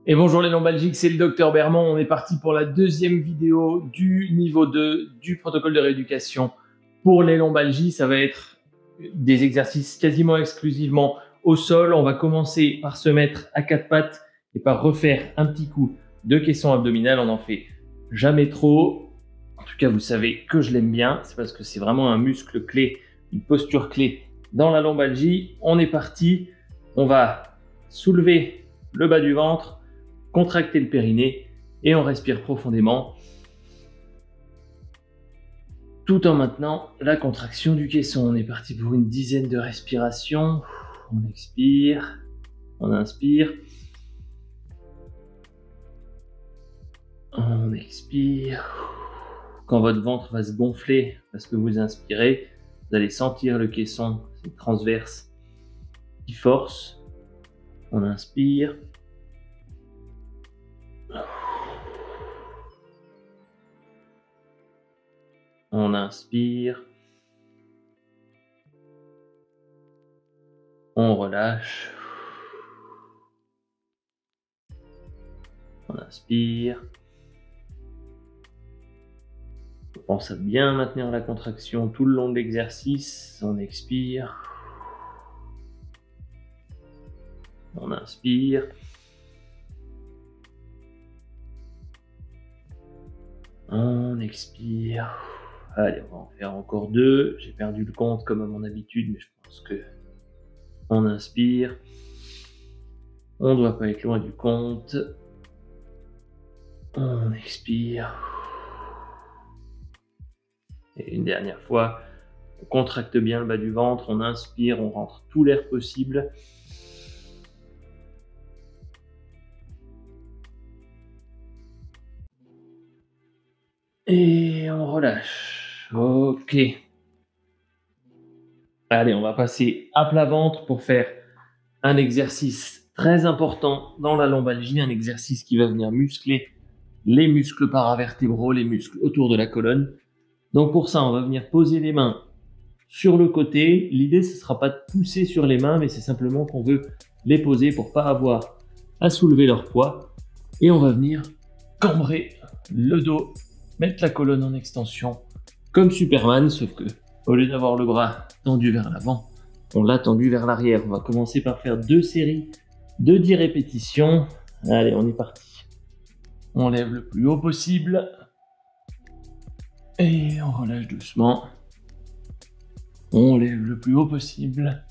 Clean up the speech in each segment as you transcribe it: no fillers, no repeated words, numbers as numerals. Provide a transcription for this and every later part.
Et bonjour les lombalgiques, c'est le docteur Bermond. On est parti pour la deuxième vidéo du niveau 2 du protocole de rééducation pour les lombalgies. Ça va être des exercices quasiment exclusivement au sol. On va commencer par se mettre à quatre pattes et par refaire un petit coup de caisson abdominal. On n'en fait jamais trop. En tout cas, vous savez que je l'aime bien. C'est parce que c'est vraiment un muscle clé, une posture clé dans la lombalgie. On est parti. On va soulever le bas du ventre, contracter le périnée et on respire profondément tout en maintenant la contraction du caisson. On est parti pour une dizaine de respirations. On expire, on inspire, on expire. Quand votre ventre va se gonfler parce que vous inspirez, vous allez sentir le caisson, c'est transverse qui force. On inspire. On inspire. On relâche. On inspire. On pense à bien maintenir la contraction tout le long de l'exercice. On expire. On inspire. On expire. Allez, on va en faire encore deux. J'ai perdu le compte comme à mon habitude, mais je pense que on inspire. On ne doit pas être loin du compte. On expire. Et une dernière fois, on contracte bien le bas du ventre, on inspire, on rentre tout l'air possible. Et on relâche. Ok. Allez, on va passer à plat ventre pour faire un exercice très important dans la lombalgie, un exercice qui va venir muscler les muscles paravertébraux, les muscles autour de la colonne. Donc pour ça, on va venir poser les mains sur le côté. L'idée, ce ne sera pas de pousser sur les mains, mais c'est simplement qu'on veut les poser pour ne pas avoir à soulever leur poids. Et on va venir cambrer le dos, mettre la colonne en extension, comme Superman, sauf que au lieu d'avoir le bras tendu vers l'avant, on l'a tendu vers l'arrière. On va commencer par faire 2 séries de 10 répétitions. Allez, on est parti. On lève le plus haut possible. Et on relâche doucement. On lève le plus haut possible.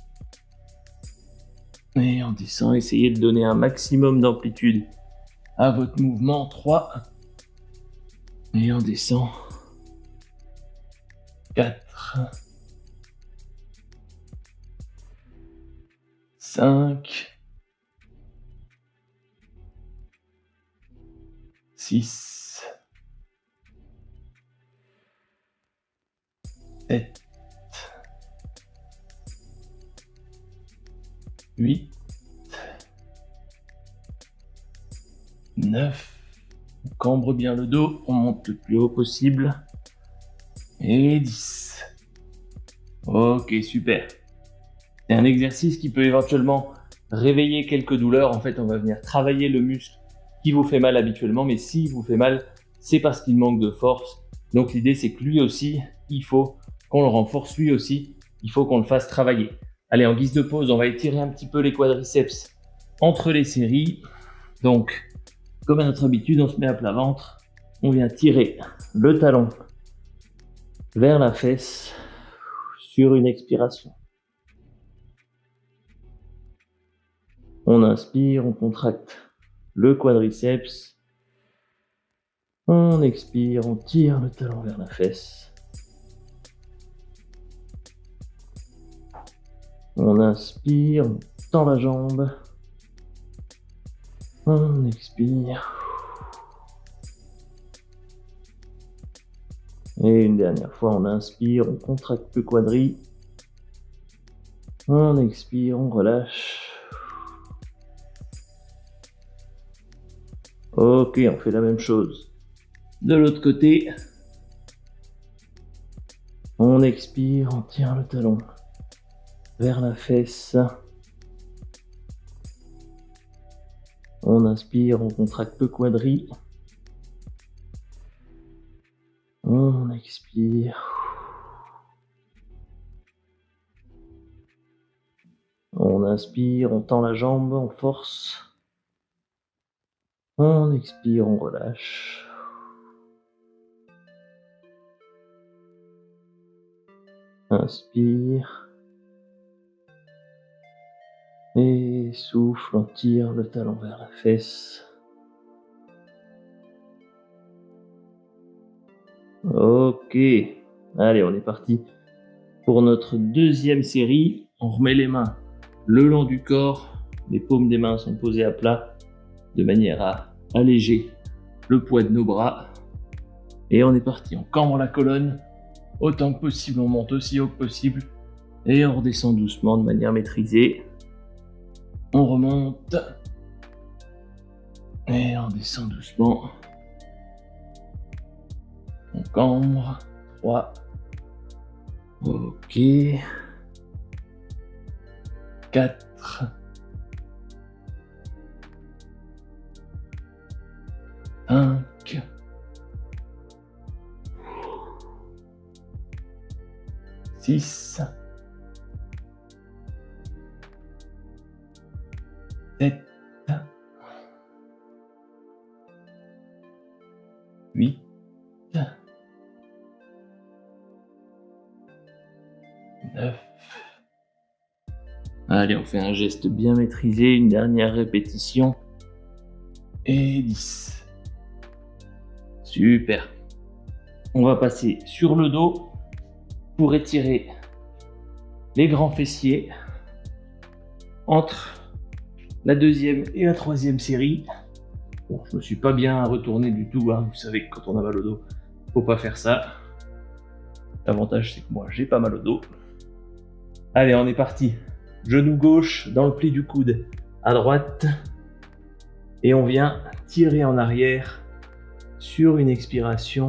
Et on descend. Essayez de donner un maximum d'amplitude à votre mouvement. 3. Et on descend. 4. 5. 6. 7. 8. 9. On cambre bien le dos, on monte le plus haut possible. Et 10. Ok, super. C'est un exercice qui peut éventuellement réveiller quelques douleurs. En fait, on va venir travailler le muscle qui vous fait mal habituellement, mais s'il vous fait mal, c'est parce qu'il manque de force. Donc l'idée, c'est que lui aussi, il faut qu'on le renforce, lui aussi, il faut qu'on le fasse travailler. Allez, en guise de pause, on va étirer un petit peu les quadriceps entre les séries. Donc, comme à notre habitude, on se met à plat ventre, on vient tirer le talon vers la fesse sur une expiration. On inspire, on contracte le quadriceps. On expire, on tire le talon vers la fesse. On inspire, on tend la jambe. On expire. Et une dernière fois, on inspire, on contracte le quadri. On expire, on relâche. Ok, on fait la même chose. De l'autre côté, on expire, on tire le talon vers la fesse. On inspire, on contracte le quadri. On expire. On inspire, on tend la jambe, on force. On expire, on relâche. Inspire. Et souffle, on tire le talon vers la fesse. Ok. Allez, on est parti pour notre deuxième série. On remet les mains le long du corps. Les paumes des mains sont posées à plat de manière à alléger le poids de nos bras. Et on est parti. On cambre la colonne autant que possible. On monte aussi haut que possible. Et on redescend doucement de manière maîtrisée. On remonte. Et on descend doucement. On cambre. 3. Ok. 4. 5. 6. 7. 8. 9. Allez, on fait un geste bien maîtrisé, une dernière répétition. Et 10. Super. On va passer sur le dos pour étirer les grands fessiers entre la deuxième et la troisième série. Bon, je me suis pas bien retourné du tout, hein. Vous savez que quand on a mal au dos, faut pas faire ça. L'avantage, c'est que moi, j'ai pas mal au dos. Allez, on est parti. Genou gauche dans le pli du coude à droite. Et on vient tirer en arrière sur une expiration.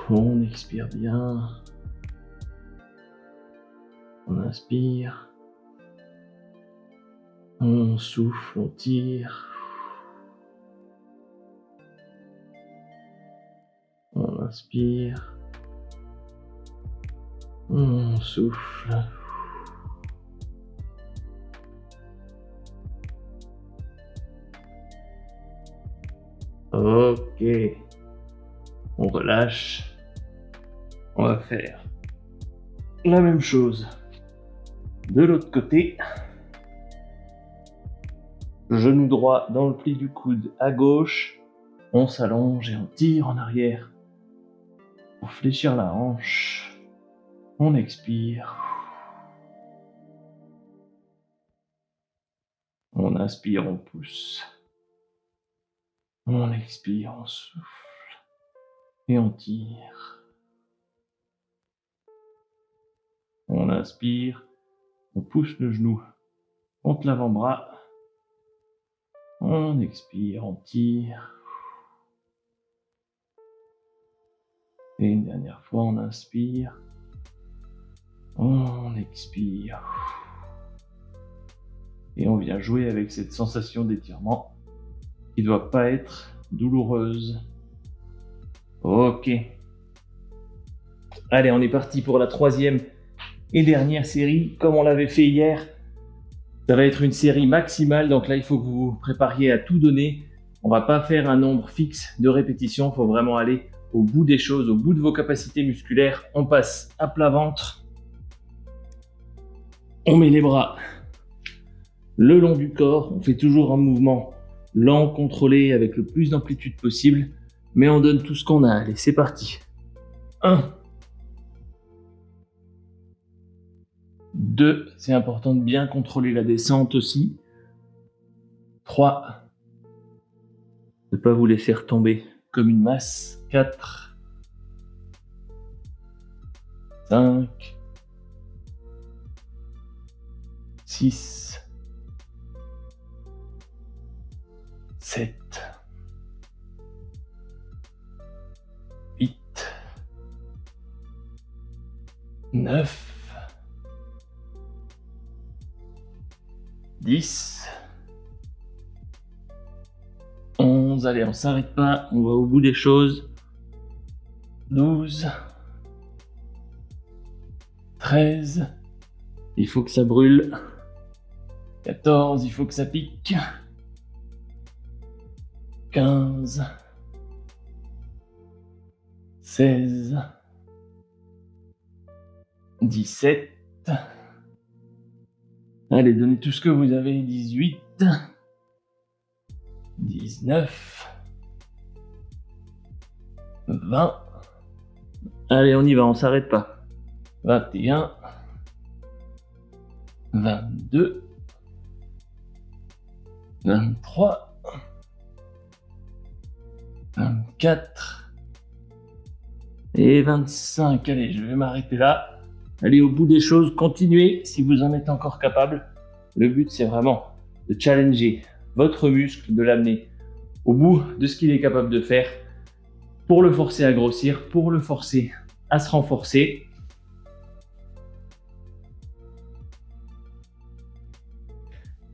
On expire bien. On inspire. On souffle, on tire. On inspire. On souffle. Ok. On relâche. On va faire la même chose de l'autre côté. Genou droit dans le pli du coude à gauche. On s'allonge et on tire en arrière pour fléchir la hanche. On expire. On inspire, on pousse. On expire, on souffle. Et on tire. On inspire. On pousse le genou contre l'avant-bras. On expire, on tire. Et une dernière fois, on inspire. On expire. Et on vient jouer avec cette sensation d'étirement qui ne doit pas être douloureuse. Ok. Allez, on est parti pour la troisième et dernière série. Comme on l'avait fait hier, ça va être une série maximale. Donc là, il faut que vous vous prépariez à tout donner. On va pas faire un nombre fixe de répétitions. Il faut vraiment aller au bout des choses, au bout de vos capacités musculaires. On passe à plat ventre. On met les bras le long du corps. On fait toujours un mouvement lent, contrôlé, avec le plus d'amplitude possible. Mais on donne tout ce qu'on a. Allez, c'est parti. 1. 2. C'est important de bien contrôler la descente aussi. 3. Ne pas vous laisser retomber comme une masse. 4. 5. 6. 7. 8. 9. 10, 11, allez, on s'arrête pas, on va au bout des choses. 12, 13, il faut que ça brûle. 14, il faut que ça pique. 15, 16, 17. Allez, donnez tout ce que vous avez. 18, 19, 20. Allez, on y va, on s'arrête pas. 21, 22, 23, 24 et 25. Allez, je vais m'arrêter là. Allez au bout des choses, continuez si vous en êtes encore capable. Le but, c'est vraiment de challenger votre muscle, de l'amener au bout de ce qu'il est capable de faire pour le forcer à grossir, pour le forcer à se renforcer.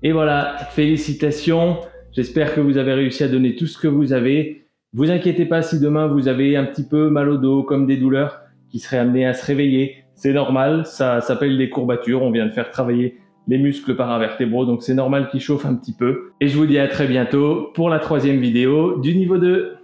Et voilà, félicitations. J'espère que vous avez réussi à donner tout ce que vous avez. Vous inquiétez pas si demain vous avez un petit peu mal au dos, comme des douleurs qui seraient amenées à se réveiller. C'est normal, ça s'appelle des courbatures. On vient de faire travailler les muscles paravertébraux, donc c'est normal qu'ils chauffent un petit peu. Et je vous dis à très bientôt pour la 3e vidéo du niveau 2.